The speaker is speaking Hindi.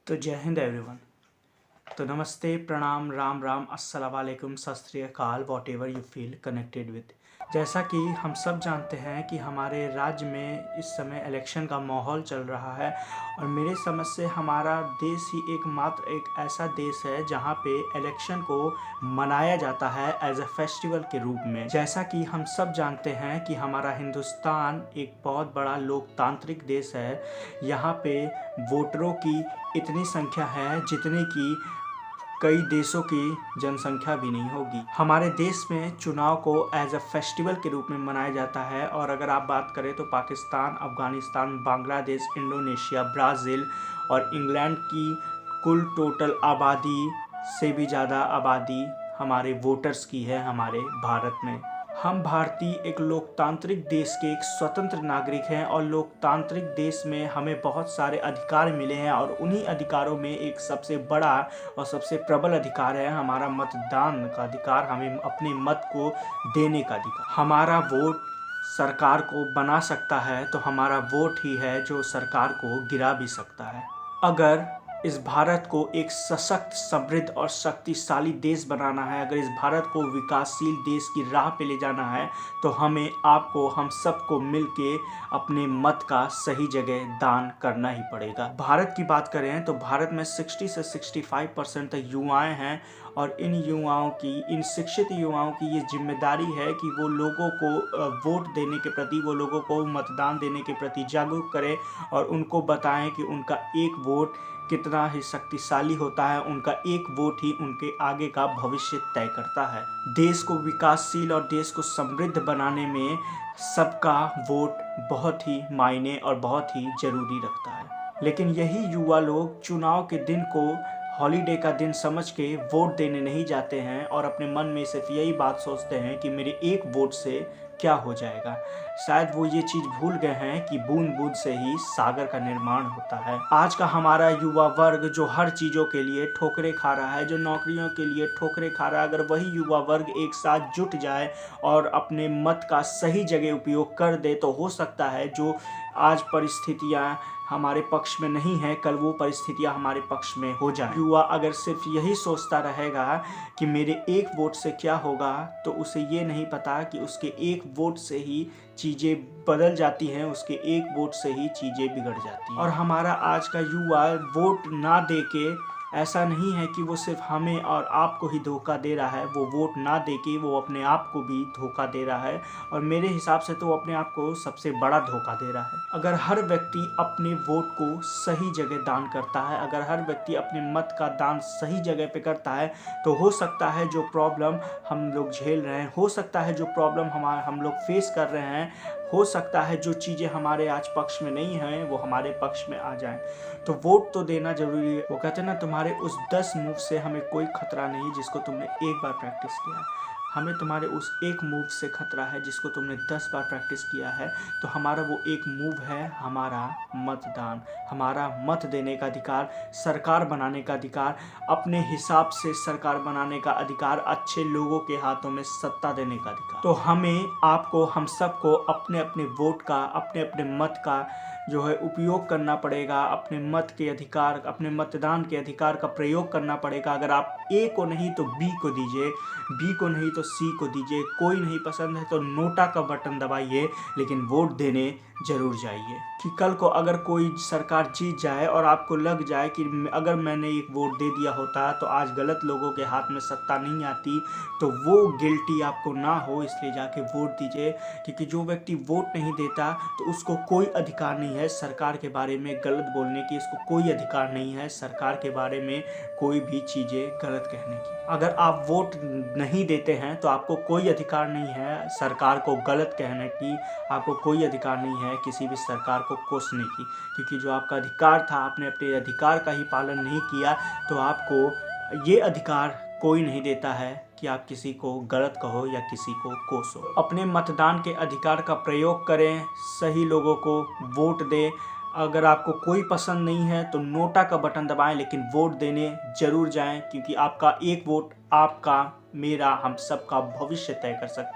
तो जय हिंद एवरीवन। तो नमस्ते, प्रणाम, राम राम, अस्सलाम वालेकुम, सत श्री अकाल, what ever you feel connected with. जैसा कि हम सब जानते हैं कि हमारे राज्य में इस समय इलेक्शन का माहौल चल रहा है और मेरे समझ से हमारा देश ही एकमात्र एक ऐसा देश है जहां पे इलेक्शन को मनाया जाता है एज अ फेस्टिवल के रूप में। जैसा कि हम सब जानते हैं कि हमारा हिंदुस्तान एक बहुत बड़ा लोकतांत्रिक देश है। यहाँ पे वोटरों की इतनी संख्या है जितनी कि कई देशों की जनसंख्या भी नहीं होगी। हमारे देश में चुनाव को एज अ फेस्टिवल के रूप में मनाया जाता है और अगर आप बात करें तो पाकिस्तान, अफगानिस्तान, बांग्लादेश, इंडोनेशिया, ब्राज़ील और इंग्लैंड की कुल टोटल आबादी से भी ज़्यादा आबादी हमारे वोटर्स की है हमारे भारत में। हम भारतीय एक लोकतांत्रिक देश के एक स्वतंत्र नागरिक हैं और लोकतांत्रिक देश में हमें बहुत सारे अधिकार मिले हैं और उन्हीं अधिकारों में एक सबसे बड़ा और सबसे प्रबल अधिकार है हमारा मतदान का अधिकार, हमें अपने मत को देने का अधिकार। हमारा वोट सरकार को बना सकता है तो हमारा वोट ही है जो सरकार को गिरा भी सकता है। अगर इस भारत को एक सशक्त, समृद्ध और शक्तिशाली देश बनाना है, अगर इस भारत को विकासशील देश की राह पे ले जाना है तो हमें, आपको, हम सबको मिलके अपने मत का सही जगह दान करना ही पड़ेगा। भारत की बात करें तो भारत में 60 से 65% तक युवाएं हैं और इन शिक्षित युवाओं की ये जिम्मेदारी है कि वो लोगों को वोट देने के प्रति, वो लोगों को मतदान देने के प्रति जागरूक करें और उनको बताएं कि उनका एक वोट कितना ही शक्तिशाली होता है, उनका एक वोट ही उनके आगे का भविष्य तय करता है। देश को विकासशील और देश को समृद्ध बनाने में सबका वोट बहुत ही मायने और बहुत ही जरूरी रखता है। लेकिन यही युवा लोग चुनाव के दिन को हॉलीडे का दिन समझ के वोट देने नहीं जाते हैं और अपने मन में सिर्फ यही बात सोचते हैं कि मेरे एक वोट से क्या हो जाएगा। शायद वो ये चीज़ भूल गए हैं कि बूंद बूंद से ही सागर का निर्माण होता है। आज का हमारा युवा वर्ग जो हर चीज़ों के लिए ठोकरें खा रहा है, जो नौकरियों के लिए ठोकरें खा रहा है, अगर वही युवा वर्ग एक साथ जुट जाए और अपने मत का सही जगह उपयोग कर दे तो हो सकता है जो आज परिस्थितियाँ हमारे पक्ष में नहीं है, कल वो परिस्थितियाँ हमारे पक्ष में हो जाए। युवा अगर सिर्फ यही सोचता रहेगा कि मेरे एक वोट से क्या होगा तो उसे ये नहीं पता कि उसके एक वोट से ही चीज़ें बदल जाती हैं, उसके एक वोट से ही चीज़ें बिगड़ जाती हैं। और हमारा आज का युवा वोट ना दे के, ऐसा नहीं है कि वो सिर्फ हमें और आपको ही धोखा दे रहा है, वो वोट ना दे के वो अपने आप को भी धोखा दे रहा है और मेरे हिसाब से तो वो अपने आप को सबसे बड़ा धोखा दे रहा है। अगर हर व्यक्ति अपने वोट को सही जगह दान करता है, अगर हर व्यक्ति अपने मत का दान सही जगह पे करता है तो हो सकता है जो प्रॉब्लम हम लोग झेल रहे हैं, हो सकता है जो प्रॉब्लम हम लोग फेस कर रहे हैं, हो सकता है जो चीज़ें हमारे आज पक्ष में नहीं हैं वो हमारे पक्ष में आ जाएं। तो वोट तो देना जरूरी है। वो कहते हैं ना, तुम्हारे उस 10 मूव से हमें कोई खतरा नहीं जिसको तुमने एक बार प्रैक्टिस किया है, हमें तुम्हारे उस एक मूव से खतरा है जिसको तुमने 10 बार प्रैक्टिस किया है। तो हमारा वो एक मूव है हमारा मतदान, हमारा मत देने का अधिकार, सरकार बनाने का अधिकार, अपने हिसाब से सरकार बनाने का अधिकार, अच्छे लोगों के हाथों में सत्ता देने का अधिकार। तो हमें, आपको, हम सबको अपने अपने वोट का, अपने अपने मत का जो है उपयोग करना पड़ेगा, अपने मत के अधिकार, अपने मतदान के अधिकार का प्रयोग करना पड़ेगा। अगर आप ए को नहीं तो बी को दीजिए, बी को नहीं तो सी को दीजिए, कोई नहीं पसंद है तो नोटा का बटन दबाइए, लेकिन वोट देने जरूर जाइए। कि कल को अगर कोई सरकार जीत जाए और आपको लग जाए कि अगर मैंने एक वोट दे दिया होता तो आज गलत लोगों के हाथ में सत्ता नहीं आती, तो वो गिल्टी आपको ना हो, इसलिए जाके वोट दीजिए। क्योंकि जो व्यक्ति वोट नहीं देता तो उसको कोई अधिकार नहीं है सरकार के बारे में गलत बोलने की, इसको कोई अधिकार नहीं है सरकार के बारे में कोई भी चीज़ें गलत कहने की। अगर आप वोट नहीं देते हैं तो आपको कोई अधिकार नहीं है सरकार को गलत कहने की, आपको कोई अधिकार नहीं है किसी भी सरकार को कोसने की। क्योंकि जो आपका अधिकार था, आपने अपने अधिकार का ही पालन नहीं किया, तो आपको ये अधिकार कोई नहीं देता है कि आप किसी को गलत कहो या किसी को कोसो। अपने मतदान के अधिकार का प्रयोग करें, सही लोगों को वोट दें। अगर आपको कोई पसंद नहीं है तो नोटा का बटन दबाएं, लेकिन वोट देने जरूर जाएं, क्योंकि आपका एक वोट आपका, मेरा, हम सब का भविष्य तय कर सकता है।